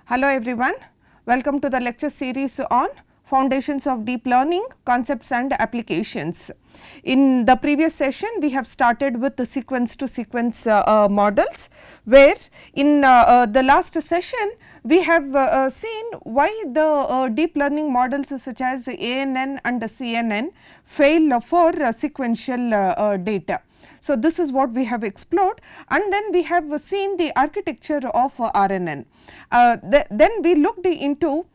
Hello everyone, welcome to the lecture series on Foundations of Deep Learning, Concepts and Applications. In the previous session, we have started with the sequence to sequence models, where in the last session, we have seen why the deep learning models such as ANN and CNN fail for sequential data. So, this is what we have explored, and then we have seen the architecture of RNN. Then we looked into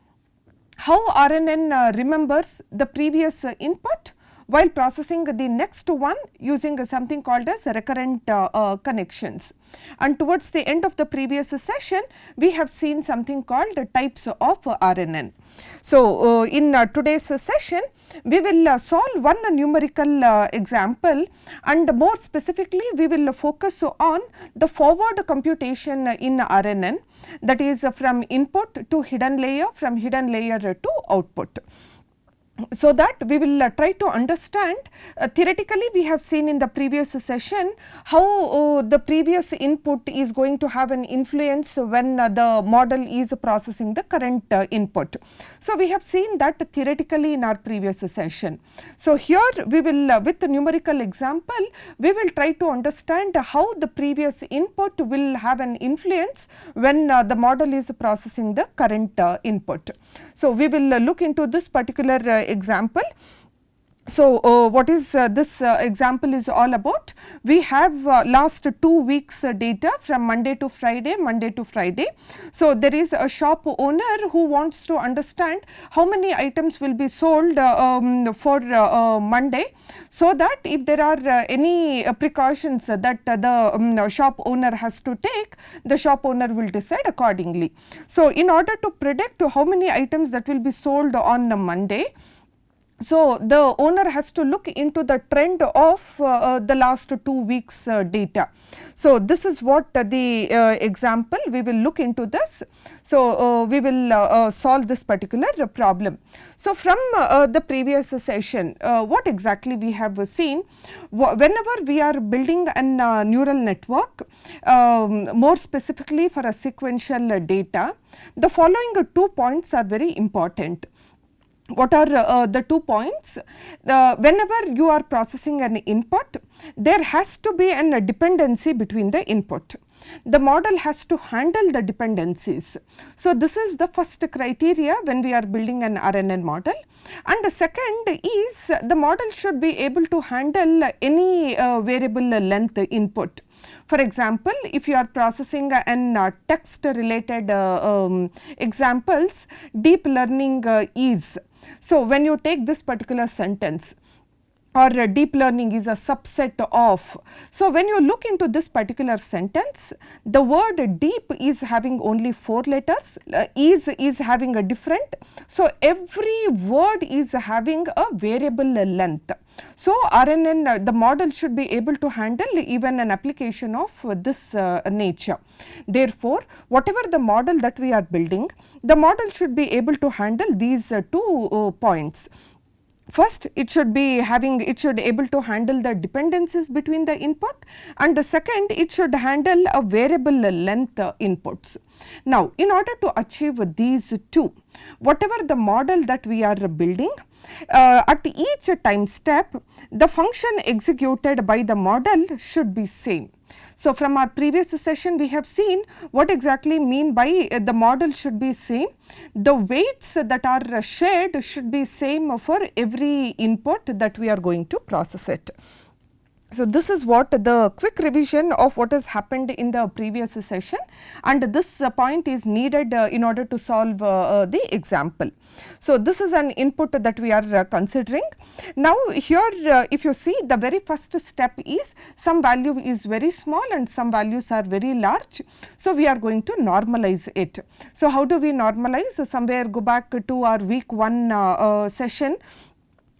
how RNN remembers the previous input while processing the next one using something called as recurrent connections. And towards the end of the previous session, we have seen something called types of RNN. So, in today's session, we will solve one numerical example, and more specifically we will focus on the forward computation in RNN, that is from input to hidden layer, from hidden layer to output. So that we will try to understand, theoretically we have seen in the previous session how the previous input is going to have an influence when the model is processing the current input. So, we have seen that theoretically in our previous session. So, here we will with the numerical example, we will try to understand how the previous input will have an influence when the model is processing the current input. So, we will look into this particular example. So, what is this example is all about? We have last 2 weeks data from Monday to Friday. So, there is a shop owner who wants to understand how many items will be sold for Monday, so that if there are any precautions that the shop owner has to take, the shop owner will decide accordingly. So, in order to predict how many items that will be sold on Monday, so the owner has to look into the trend of the last 2 weeks data. So, this is what the example, we will look into this. So, we will solve this particular problem. So, from the previous session, what exactly we have seen, whenever we are building a neural network, more specifically for a sequential data, the following 2 points are very important. What are the 2 points? Whenever you are processing an input, there has to be a dependency between the input. The model has to handle the dependencies. So, this is the first criteria when we are building an RNN model, and the second is the model should be able to handle any variable length input. For example, if you are processing an text related examples, deep learning is. So, when you take this particular sentence, or deep learning is a subset of. So, when you look into this particular sentence, the word deep is having only 4 letters, is having a different. So, every word is having a variable length. So, RNN, the model should be able to handle even an application of this nature. Therefore, whatever the model that we are building, the model should be able to handle these 2 points. First, it should be able to handle the dependencies between the input, and the second, it should handle a variable length inputs. Now, in order to achieve these 2, whatever the model that we are building, at each time step, the function executed by the model should be same. So, from our previous session, we have seen what exactly mean by the model should be same. The weights that are shared should be same for every input that we are going to process it. So, this is what the quick revision of what has happened in the previous session, and this point is needed in order to solve the example. So, this is an input that we are considering. Now, here if you see, the very first step is some value is very small and some values are very large. So, we are going to normalize it. So, how do we normalize? Somewhere go back to our week 1 session,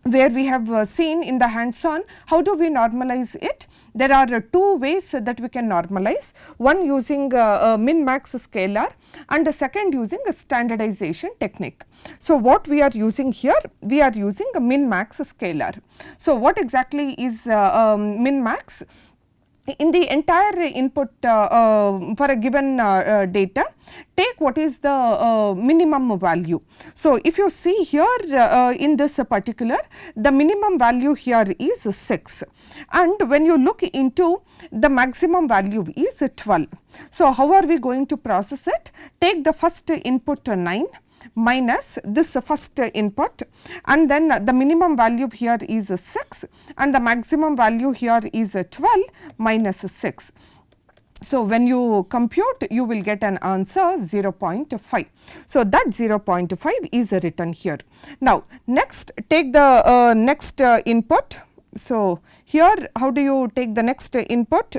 where we have seen in the hands on how do we normalize it. There are 2 ways that we can normalize, one using min max scalar and the second using a standardization technique. So, what we are using here, we are using a min max scalar. So, what exactly is min max? in the entire input for a given data, take what is the minimum value. So, if you see here in this particular, the minimum value here is 6, and when you look into the maximum value is 12. So, how are we going to process it? Take the first input 9 minus this first input, and then the minimum value here is 6 and the maximum value here is 12 minus 6. So, when you compute, you will get an answer 0.5. So, that 0.5 is written here. Now, next take the next input. So, here how do you take the next input?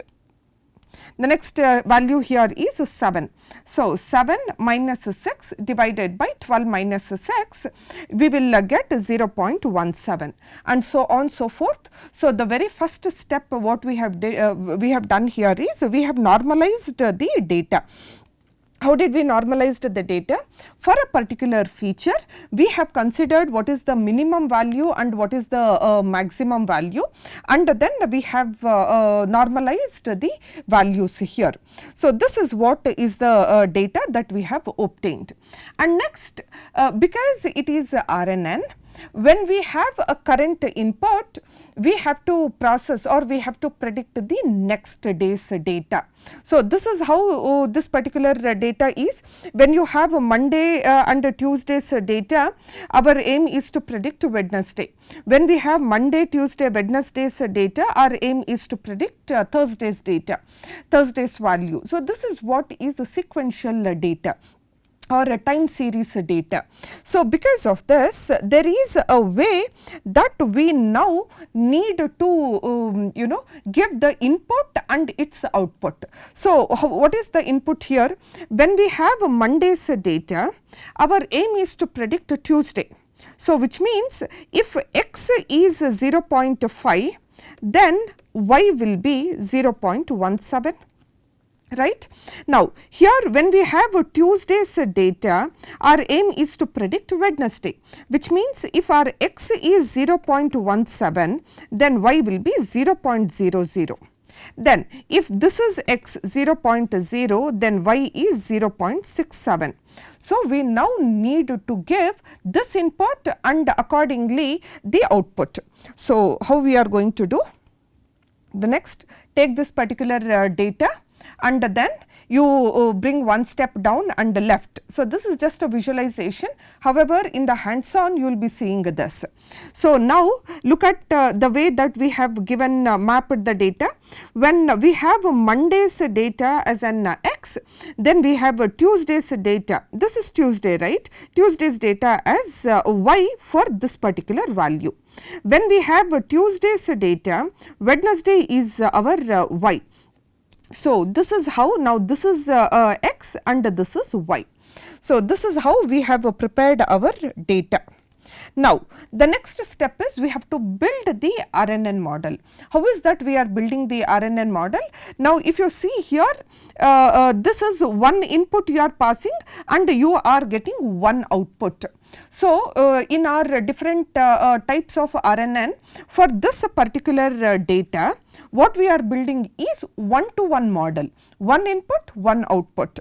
The next value here is 7. So, 7 minus 6 divided by 12 minus 6, we will get 0.17, and so on so forth. So, the very first step what we have done here is we have normalized the data. How did we normalize the data? For a particular feature, we have considered what is the minimum value and what is the maximum value, and then we have normalized the values here. So, this is what is the data that we have obtained. And next, because it is RNN, when we have a current input, we have to process or we have to predict the next day's data. So, this is how this particular data is. When you have a Monday and a Tuesday's data, our aim is to predict Wednesday. When we have Monday, Tuesday, Wednesday's data, our aim is to predict Thursday's data, Thursday's value. So, this is what is the sequential data or a time series data. So, because of this, there is a way that we now need to give the input and its output. So, what is the input here? When we have Monday's data, our aim is to predict Tuesday. So, which means if x is 0.5, then y will be 0.17. Right. Now, here when we have Tuesday's data, our aim is to predict Wednesday, which means if our x is 0.17, then y will be 0.00. Then if this is x 0.0, then y is 0.67. So, we now need to give this input and accordingly the output. So, how we are going to do? The next, take this particular data, and then you bring one step down and left. So, this is just a visualization. However, in the hands on you will be seeing this. So, now look at the way that we have given mapped the data. When we have Monday's data as an x, then we have Tuesday's data. This is Tuesday, right? Tuesday's data as y for this particular value. When we have Tuesday's data, Wednesday is our y. So, this is how, now this is x and this is y. So, this is how we have prepared our data. Now, the next step is we have to build the RNN model. How is that we are building the RNN model? Now, if you see here, this is one input you are passing and you are getting one output. So, in our different types of RNN, for this particular data, what we are building is one-to-one model, one input, one output.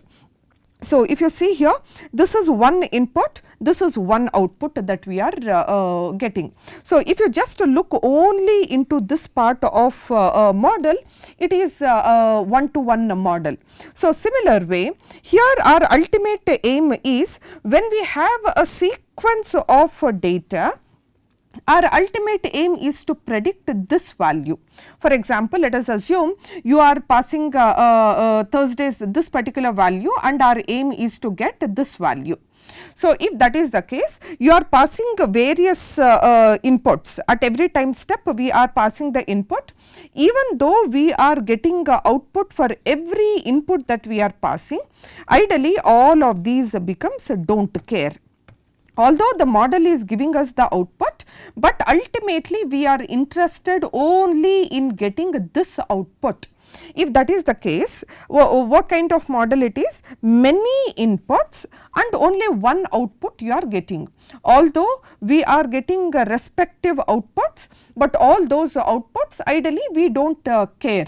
So, if you see here, this is one input, this is one output that we are getting. So, if you just look only into this part of model, it is one-to-one model. So, similar way, here our ultimate aim is when we have a sequence of data, our ultimate aim is to predict this value. For example, let us assume you are passing Thursday's this particular value and our aim is to get this value. So, if that is the case, you are passing various inputs. At every time step, we are passing the input. Even though we are getting output for every input that we are passing, ideally all of these becomes don't care. Although the model is giving us the output, but ultimately we are interested only in getting this output. If that is the case, what kind of model it is? Many inputs and only one output you are getting. Although we are getting respective outputs, but all those outputs ideally we don't care.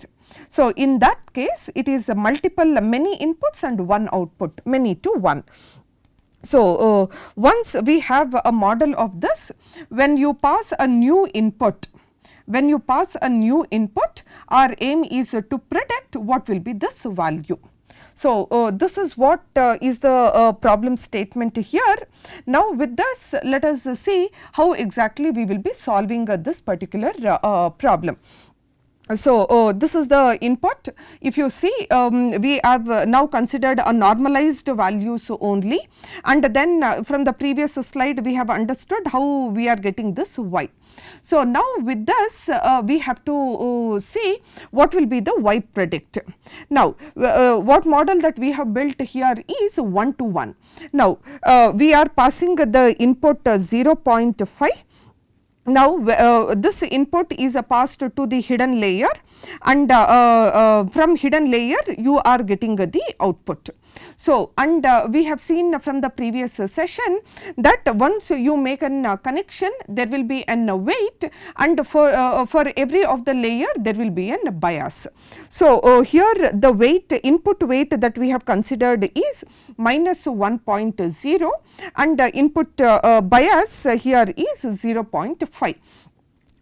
So, in that case it is many inputs and one output, many to one. So, once we have a model of this, when you pass a new input, our aim is to predict what will be this value. So, this is what is the problem statement here. Now, with this, let us see how exactly we will be solving this particular problem. So, this is the input. If you see, we have now considered a normalized values only, and then from the previous slide we have understood how we are getting this y. So, now with this we have to see what will be the y predict. Now, what model that we have built here is 1 to 1. Now, we are passing the input 0.5. Now, this input is passed to the hidden layer, and from hidden layer you are getting the output. So, and we have seen from the previous session that once you make a connection, there will be an weight, and for every of the layer there will be a bias. So, here the weight, input weight that we have considered is minus 1.0, and input bias here is 0.5.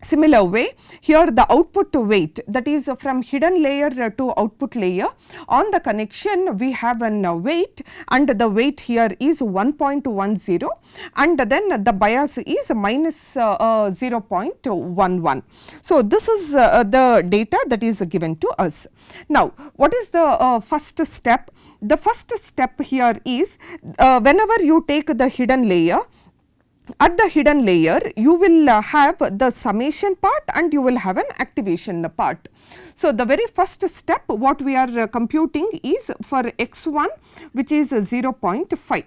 Similar way, here the output weight, that is from hidden layer to output layer, on the connection we have an weight, and the weight here is 1.10, and then the bias is minus 0.11. So, this is the data that is given to us. Now, what is the first step? The first step here is whenever you take the hidden layer, at the hidden layer you will have the summation part and you will have an activation part. So, the very first step what we are computing is for x1, which is 0.5.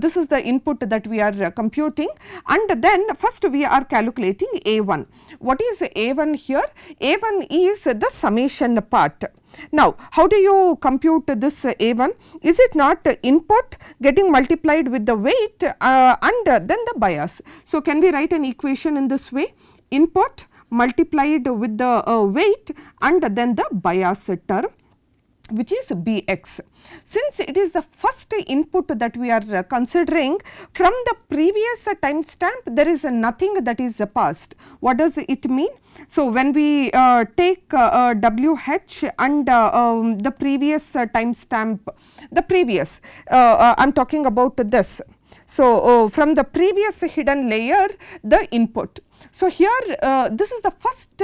This is the input that we are computing, and then first we are calculating A1. What is A1 here? A1 is the summation part. Now, how do you compute this A1? Is it not input getting multiplied with the weight and then the bias? So, can we write an equation in this way? Input multiplied with the weight and then the bias term, which is Bx. Since it is the first input that we are considering, from the previous timestamp there is nothing that is passed. What does it mean? So, when we take WH and the previous timestamp, the previous, I am talking about this. So, from the previous hidden layer, the input. So, here this is the first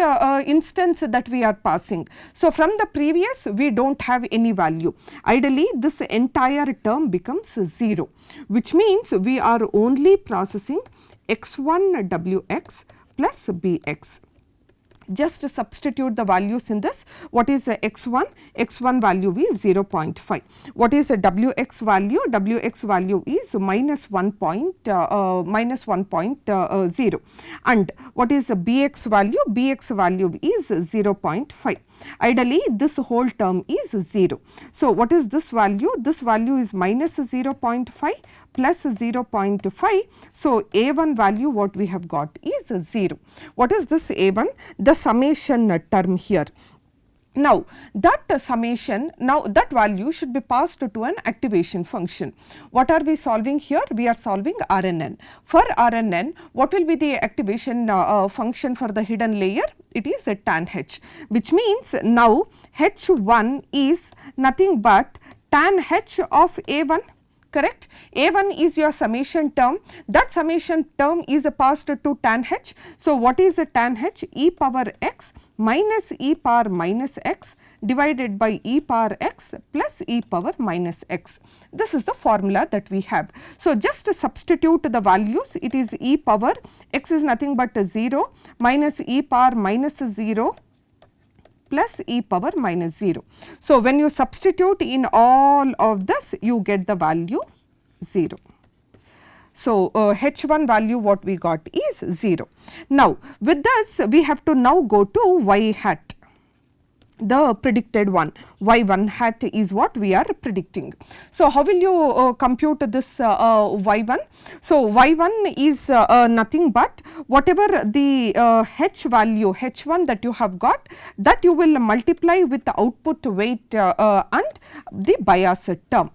instance that we are passing. So, from the previous we do not have any value. Ideally, this entire term becomes 0, which means we are only processing x1 Wx plus Bx. Just substitute the values in this. What is x1? x1 value is 0.5. What is Wx value? Wx value is minus 1.0. And what is Bx value? Bx value is 0.5. Ideally, this whole term is 0. So, what is this value? This value is minus 0.5 plus 0.5. So, A1 value what we have got is 0. What is this A1? The summation term here. Now, that summation, now that value should be passed to an activation function. What are we solving here? We are solving RNN. For RNN, what will be the activation function for the hidden layer? It is a tan h, which means now h1 is nothing but tan h of A1. Correct? A1 is your summation term. That summation term is passed to tan h. So, what is the tan h? E power x minus e power minus x divided by e power x plus e power minus x. This is the formula that we have. So, just substitute the values. It is e power x is nothing but 0 minus e power minus 0 plus e power minus 0. So, when you substitute in all of this, you get the value 0. So, h1 value what we got is 0. Now, with this we have to now go to y hat. the predicted one, y1 hat is what we are predicting. So, how will you compute this y1? So, y1 is nothing but whatever the h value h1 that you have got, that you will multiply with the output weight and the bias term.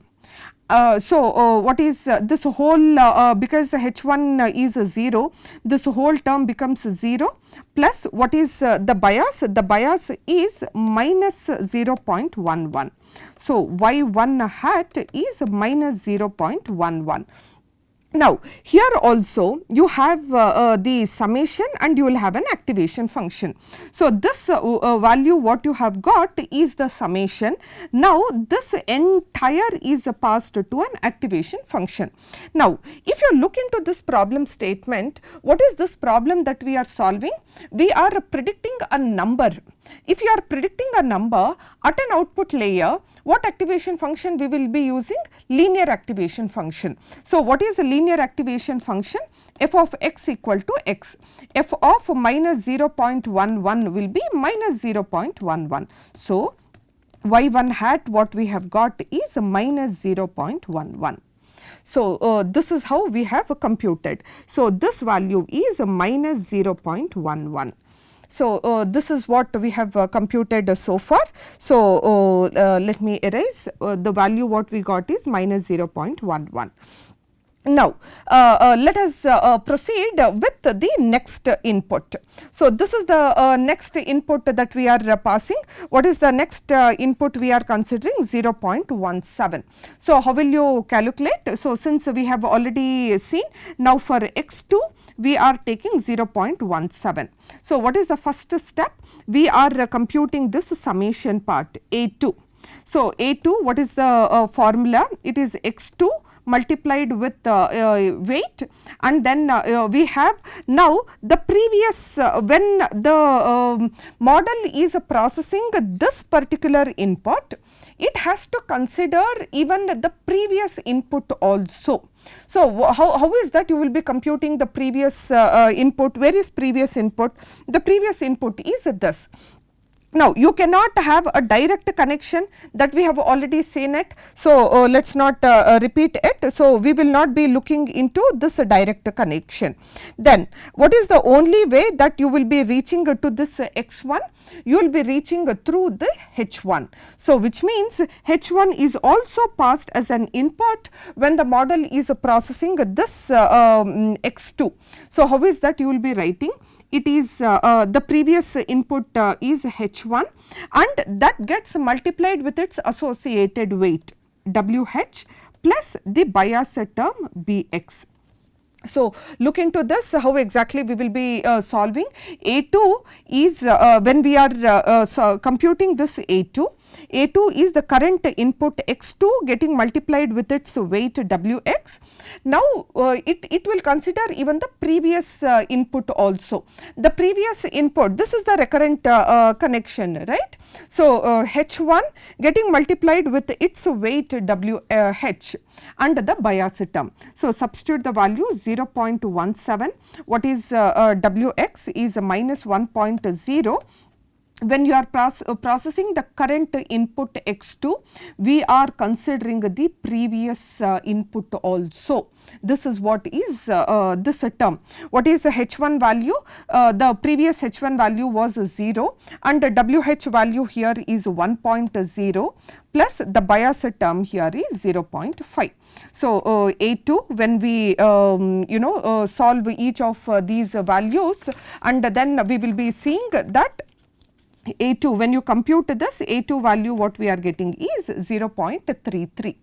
What is this whole because h1 is 0, this whole term becomes 0 plus what is the bias? The bias is minus 0.11. So, y1 hat is minus 0.11. Now, here also you have the summation and you will have an activation function. So, this value what you have got is the summation. Now, this entire is passed to an activation function. Now, if you look into this problem statement, what is this problem that we are solving? We are predicting a number. If you are predicting a number at an output layer, what activation function we will be using? Linear activation function. So, what is a linear activation function? F of x equal to x. F of minus 0.11 will be minus 0.11. So, y1 hat what we have got is minus 0.11. So, this is how we have computed. So, this value is minus 0.11. So, this is what we have computed so far. So, let me erase the value what we got is minus 0.11. Now, let us proceed with the next input. So, this is the next input that we are passing. What is the next input we are considering? 0.17. So, how will you calculate? So, since we have already seen, now for x2 we are taking 0.17. So, what is the first step? We are computing this summation part A2. So, A2, what is the formula? It is x2 multiplied with weight, and then we have now the previous when the model is processing this particular input, it has to consider even the previous input also. So, how is that you will be computing the previous input? Where is previous input? The previous input is this. Now, you cannot have a direct connection, that we have already seen it. So, let us not repeat it. So, we will not be looking into this direct connection. Then, what is the only way that you will be reaching to this x1? You will be reaching through the h1. So, which means h1 is also passed as an input when the model is processing this x2. So, how is that you will be writing? It is the previous input is h1 and that gets multiplied with its associated weight wh plus the bias term bx. So, look into this, how exactly we will be solving. A2 is when we are computing this A2 is the current input x2 getting multiplied with its weight wx. Now, it will consider even the previous input also. The previous input, this is the recurrent connection, right. So, h1 getting multiplied with its weight wh and the bias term. So, substitute the value 0.17, what is wx is minus 1.0. When you are processing the current input x2, we are considering the previous input also. This is what is this term. What is the h1 value? The previous h1 value was 0 and the wh value here is 1.0 plus the bias term here is 0.5. So, A2 when we solve each of these values, and then we will be seeing that A2 when you compute this A2 value what we are getting is 0.33.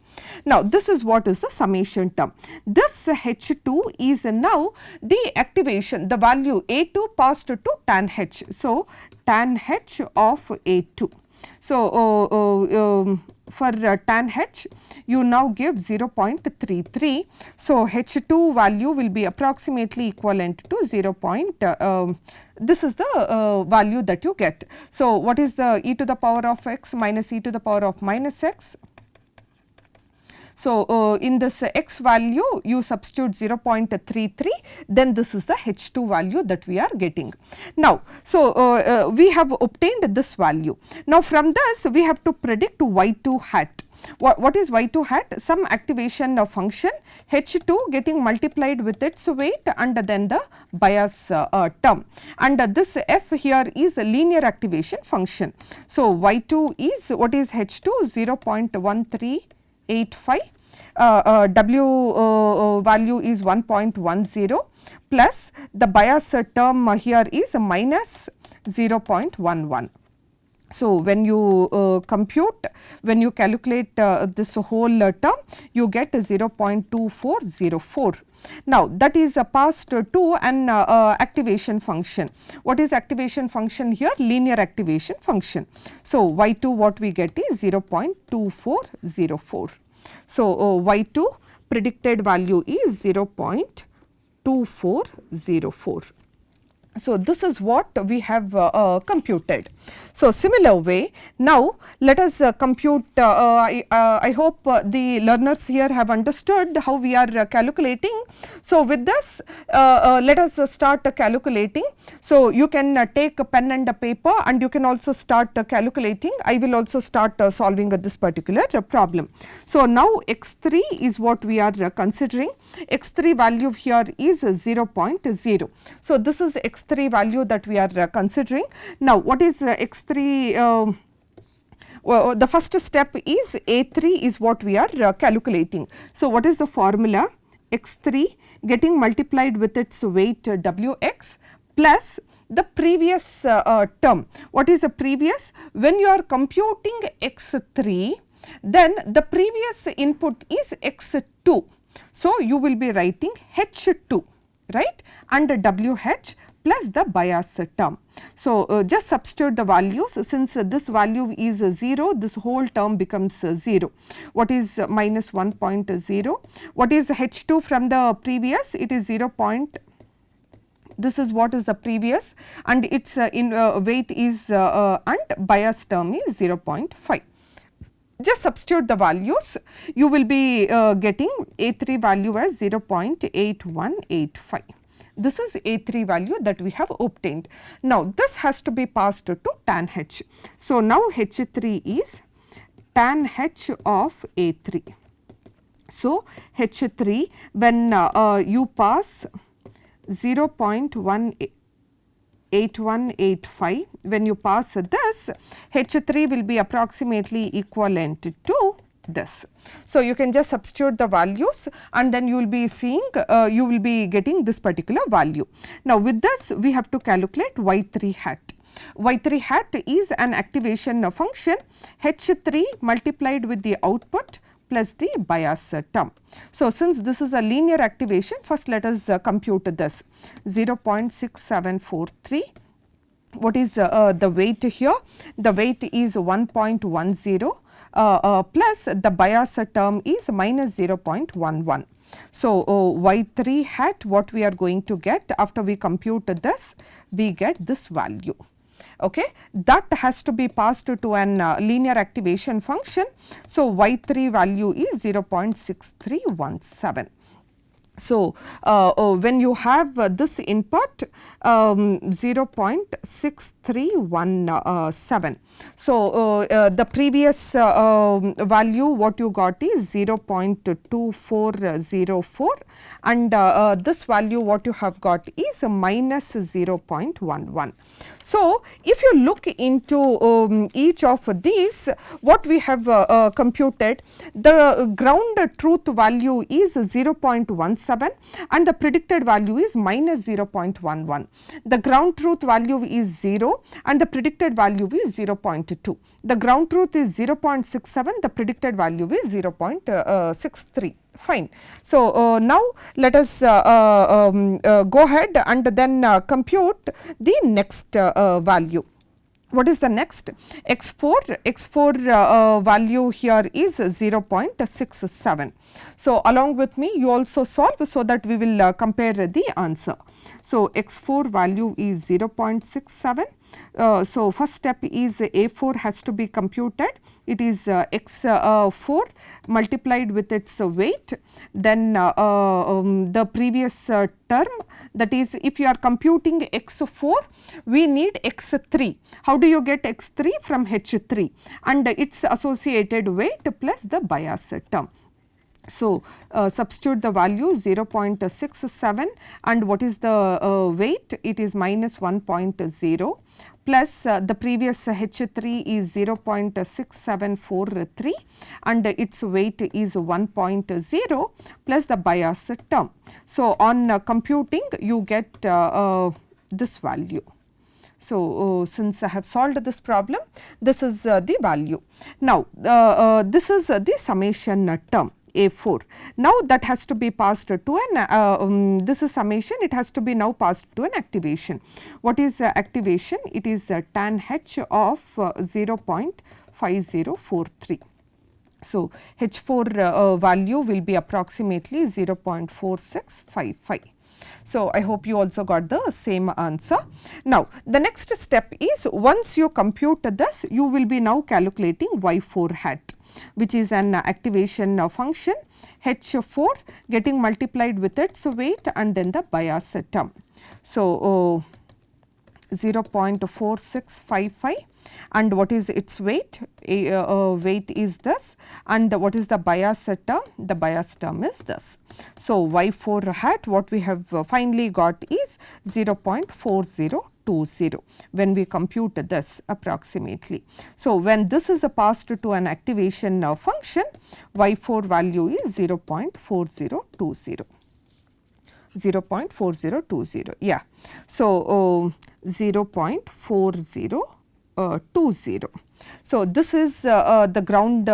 Now, this is what is the summation term. This H2 is now the activation, the value A2 passed to tan H. So, tan H of A2. So, for tan H you now give 0.33. So, H2 value will be approximately equivalent to 0. This is the value that you get. So, what is the e to the power of x minus e to the power of minus x? So, in this x value you substitute 0.33, then this is the H2 value that we are getting. Now, so we have obtained this value. Now, from this we have to predict y2 hat. What is y2 hat? Some activation function H2 getting multiplied with its weight and then the bias term, and this f here is a linear activation function. So, y2 is, what is H2? 0.1385, w value is 1.10 plus the bias term here is minus 0.11. So, when you compute, when you calculate this whole term, you get 0.2404. Now, that is passed to an activation function. What is activation function here? Linear activation function. So, y2 what we get is 0.2404. So, y2 predicted value is 0.2404. So, this is what we have computed. So, similar way, now let us compute, I hope the learners here have understood how we are calculating. So, with this let us start calculating. So, you can take a pen and a paper and you can also start calculating. I will also start solving this particular problem. So, now x3 is what we are considering. X3 value here is 0.0. So, this is x3 value that we are considering. Now, what is x3? The first step is A3 is what we are calculating. So, what is the formula? X3 getting multiplied with its weight Wx plus the previous term. What is the previous? When you are computing x3, then the previous input is x2. So, you will be writing H2, right, and WH plus the bias term. So, just substitute the values. Since this value is 0, this whole term becomes 0. What is minus 1.0? What is H2 from the previous? It is 0. This is what is the previous, and its weight is and bias term is 0.5. Just substitute the values, you will be getting A3 value as 0.8185. This is A3 value that we have obtained. Now, this has to be passed to tan H. So, now H3 is tan H of A3. So, H3 when you pass 0.8185, when you pass this, H3 will be approximately equivalent to this. So, you can just substitute the values and then you will be seeing, you will be getting this particular value. Now, with this we have to calculate y3 hat. Y3 hat is an activation function H3 multiplied with the output plus the bias term. So, since this is a linear activation, first let us compute this 0.6743. What is the weight here? The weight is 1.10 plus the bias term is minus 0.11. So, y3 hat what we are going to get after we compute this, we get this value. Okay, that has to be passed to an linear activation function. So, y3 value is 0.6317. So, when you have this input 0.6317. So, the previous value what you got is 0.2404 and this value what you have got is minus 0.11. So, if you look into each of these, what we have computed, the ground truth value is 0.17 and the predicted value is minus 0.11. The ground truth value is 0 and the predicted value is 0.2. The ground truth is 0.67, the predicted value is 0.63. Fine. So, now let us go ahead and then compute the next value. What is the next? X4 value here is 0.67. So, along with me you also solve so that we will compare the answer. So, X4 value is 0.67. So, first step is A4 has to be computed. It is X4 multiplied with its weight, then the previous term, that is if you are computing X4 we need X3. How do you get X3? From H3 and its associated weight plus the bias term. So, substitute the value 0.67 and what is the weight? It is minus 1.0 plus the previous H3 is 0.6743 and its weight is 1.0 plus the bias term. So, on computing you get this value. So, since I have solved this problem, this is the value. Now, this is the summation term A4. Now, that has to be passed to an this is summation, it has to be now passed to an activation. What is activation? It is tan h of 0.5043. So, H4 value will be approximately 0.4655. So, I hope you also got the same answer. Now, the next step is once you compute this, you will be now calculating y4 hat, which is an activation function, H4 getting multiplied with its weight and then the bias term. So, 0.4655 and what is its weight? Weight is this and what is the bias term? The bias term is this. So, y4 hat what we have finally got is 0.4020 when we compute this approximately. So, when this is passed to an activation function, y4 value is 0.4020. 0.4020, yeah. So, 0.4020. So, this is the ground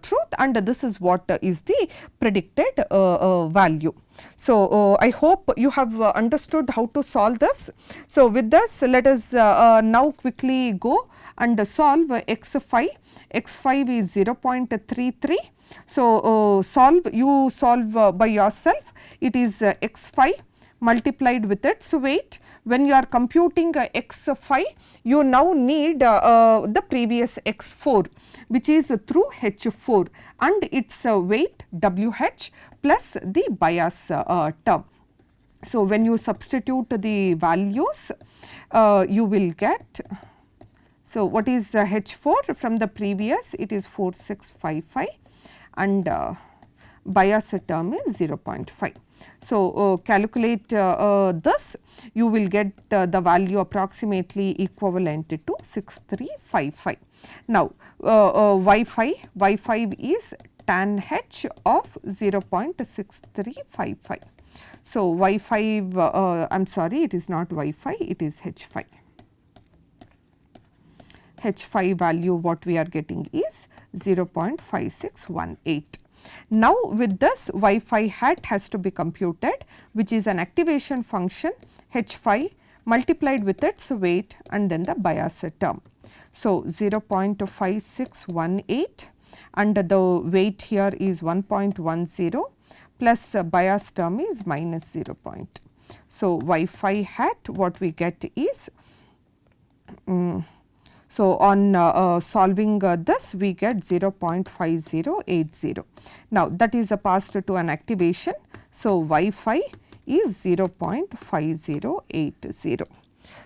truth and this is what is the predicted value. So, I hope you have understood how to solve this. So, with this let us now quickly go and solve x5. x5 is 0.33. So, you solve by yourself. It is x5 multiplied with its weight. When you are computing x5, you now need the previous x4 which is through h4 and its weight wh plus the bias term. So, when you substitute the values, you will get, so what is h4 from the previous? It is 4655 and bias term is 0.5. So, calculate this, you will get the value approximately equivalent to 6355. Now, y5 is tan h of 0.6355. So, y5 I am sorry, it is not y5, it is h5. h5 value what we are getting is 0.5618. Now, with this y5 hat has to be computed, which is an activation function h5 multiplied with its weight and then the bias term. So, 0.5618 and the weight here is 1.10 plus bias term is minus 0. So, y5 hat what we get is so, on solving this we get 0.5080. Now, that is passed to an activation. So, y5 is 0.5080.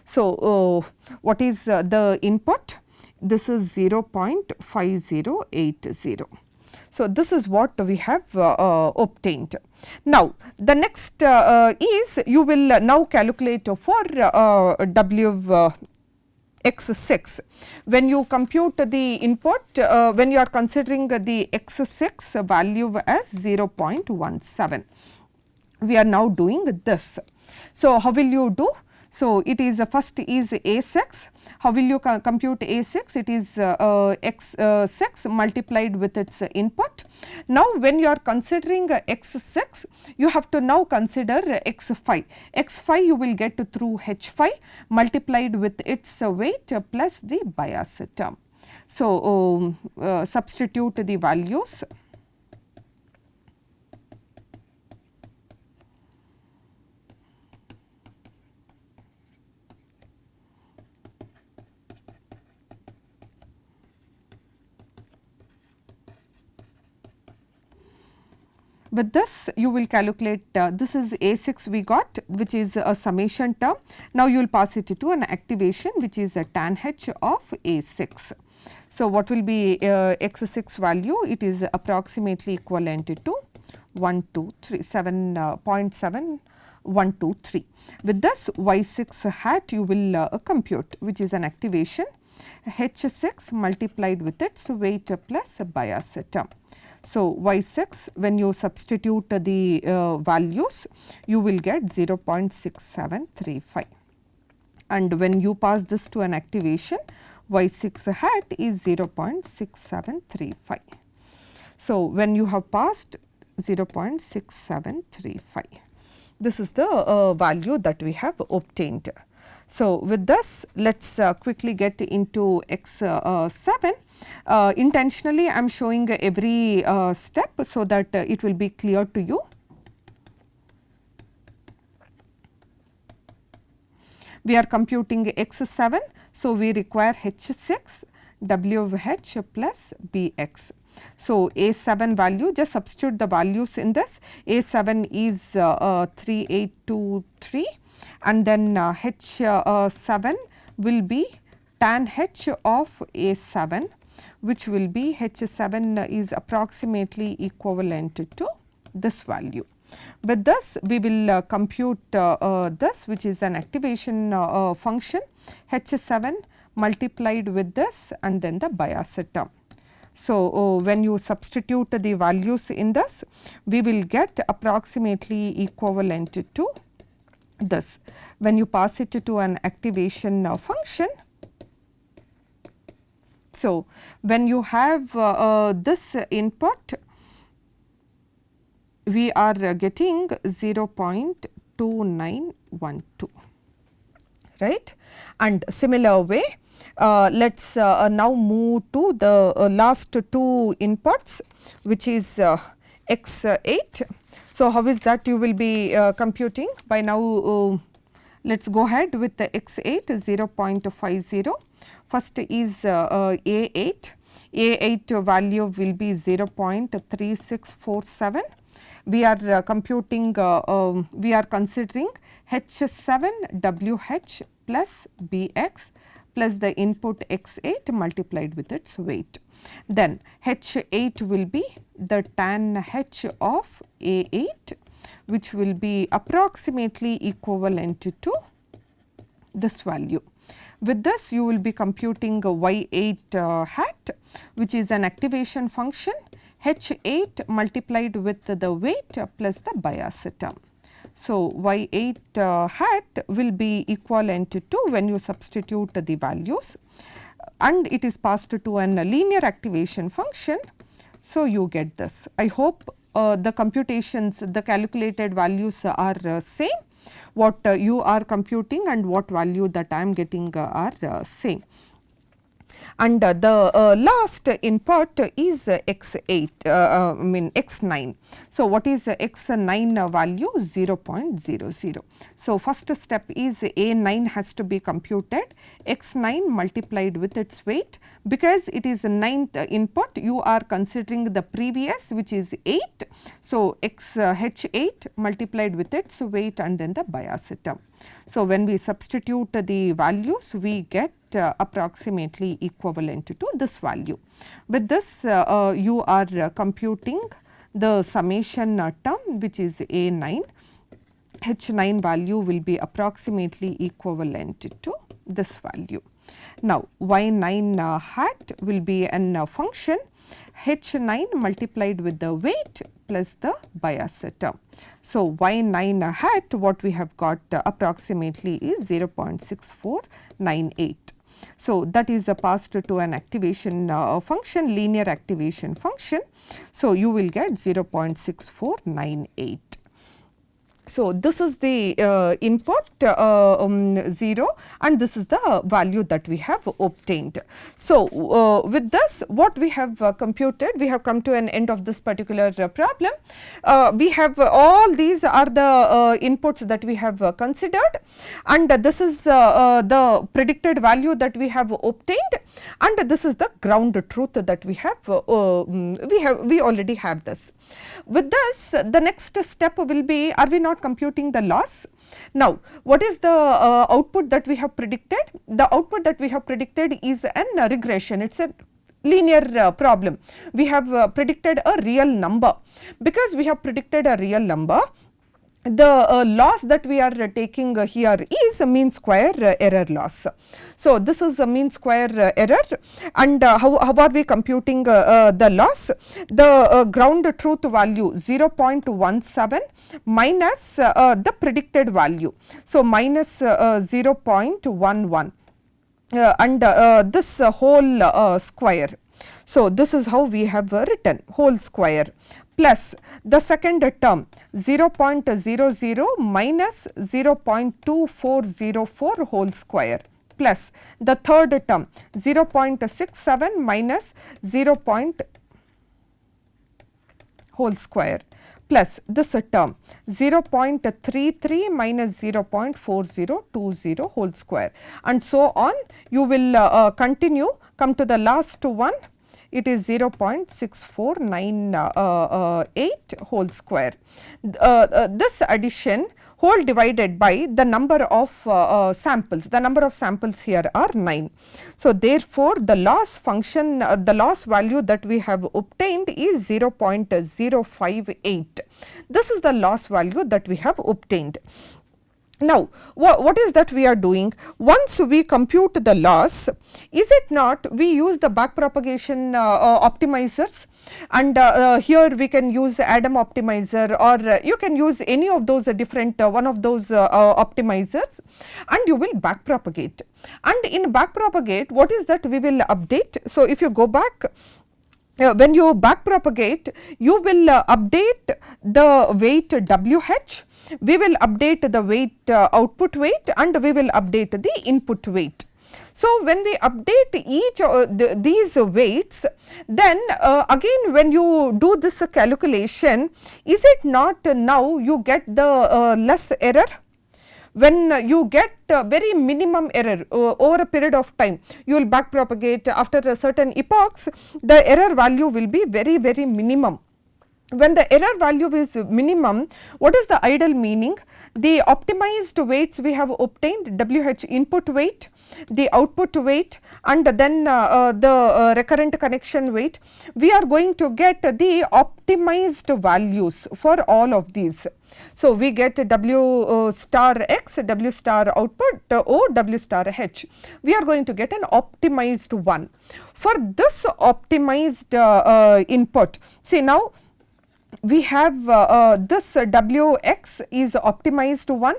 So, what is the input? This is 0.5080. So, this is what we have obtained. Now, the next is you will now calculate for x6. When you compute the input, when you are considering the x6 value as 0.17, we are now doing this. So, how will you do? So, it is first is A6. How will you compute A6? It is X6 multiplied with its input. Now, when you are considering X6, you have to now consider X5. X5 you will get through H5 multiplied with its weight plus the bias term. So, substitute the values. With this you will calculate this is A6 we got, which is a summation term. Now, you will pass it to an activation which is a tan h of A6. So, what will be X6 value? It is approximately equivalent to 7.7123. With this Y6 hat you will compute, which is an activation H6 multiplied with its weight plus bias term. So, Y6 when you substitute the values, you will get 0.6735, and when you pass this to an activation, Y6 hat is 0.6735. So, when you have passed 0.6735, this is the value that we have obtained. So, with this let us quickly get into X7. Intentionally I am showing every step so that it will be clear to you. We are computing X7, so we require H6 WH plus BX. So, A7 value, just substitute the values in this. A7 is 3823, and then H7 will be tan H of A7, which will be H7 is approximately equivalent to this value. With this we will compute this, which is an activation function H7 multiplied with this and then the bias term. So, when you substitute the values in this, we will get approximately equivalent to this. When you pass it to an activation function, so when you have this input, we are getting 0.2912, right, and similar way. Let us now move to the last two inputs, which is X8. So, how is that you will be computing? By now let us go ahead with the X8 0.50. First is A8. A8 value will be 0.3647. We are computing, we are considering H7WH plus BX plus the input X8 multiplied with its weight. Then H8 will be the tan H of A8, which will be approximately equivalent to this value. With this you will be computing Y8 hat, which is an activation function H8 multiplied with the weight plus the bias term. So, Y8 hat will be equivalent to when you substitute the values, and it is passed to a linear activation function. So, you get this. I hope the computations, the calculated values are same. What you are computing and what value that I am getting are same. And the last input is X8, I mean X9. So, what is X9 value? 0.00. So, first step is A9 has to be computed, X9 multiplied with its weight. Because it is the 9th input, you are considering the previous, which is 8. So, H8 multiplied with its weight and then the bias term. So, when we substitute the values, we get approximately equivalent to this value. With this you are computing the summation term, which is A9. H9 value will be approximately equivalent to this value. Now y9 hat will be an function h9 multiplied with the weight plus the bias term. So y9 hat what we have got approximately is 0.6498. So that is passed to an activation function, linear activation function. So you will get 0.6498. So this is the input 0 and this is the value that we have obtained. So with this what we have computed, we have come to an end of this particular problem. We have all these are the inputs that we have considered, and this is the predicted value that we have obtained, and this is the ground truth that we have we already have this. With this the next step will be, are we not computing the loss? Now what is the output that we have predicted? The output that we have predicted is an regression, it is a linear problem. We have predicted a real number. Because we have predicted a real number, the loss that we are taking here is a mean square error loss. So this is a mean square error, and how are we computing the loss? The ground truth value 0.17 minus the predicted value, so minus 0.11 and this whole square. So this is how we have written whole square, plus the second term 0.00 minus 0.2404 whole square, plus the third term 0.67 minus 0. Whole square, plus this term 0.33 minus 0.4020 whole square, and so on. You will continue, come to the last one, it is 0.6498 whole square. This addition whole divided by the number of samples, the number of samples here are 9. So therefore the loss function, the loss value that we have obtained is 0.058. This is the loss value that we have obtained. Now what is that we are doing? Once we compute the loss, is it not we use the back propagation optimizers, and here we can use Adam optimizer, or you can use any of those different one of those optimizers, and you will back propagate. And in back propagate, what is that we will update? So if you go back, when you back propagate, you will update the weight WH, we will update the weight output weight, and we will update the input weight. So when we update each these weights, then again when you do this calculation, is it not now you get the less error? When you get very minimum error over a period of time, you will back propagate after a certain epochs, the error value will be very minimum. When the error value is minimum, what is the ideal meaning? The optimized weights we have obtained, WH input weight, the output weight, and then the recurrent connection weight, we are going to get the optimized values for all of these. So we get W star X, W star output, O, W star H. We are going to get an optimized one. For this optimized input, see now we have this Wx is optimized one,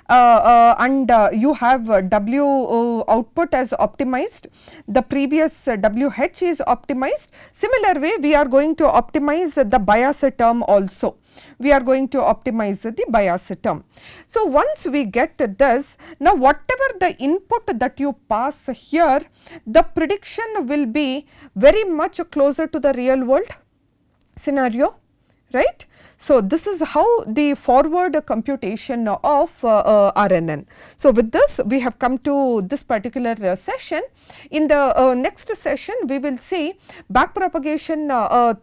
and you have W output as optimized, the previous WH is optimized. Similar way we are going to optimize the bias term also, we are going to optimize the bias term. So once we get this, now whatever the input that you pass here, the prediction will be very much closer to the real world scenario, right? So this is how the forward computation of RNN. So with this we have come to this particular session. In the next session we will see back propagation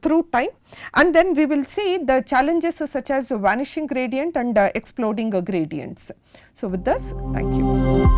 through time, and then we will see the challenges such as vanishing gradient and exploding gradients. So with this, thank you.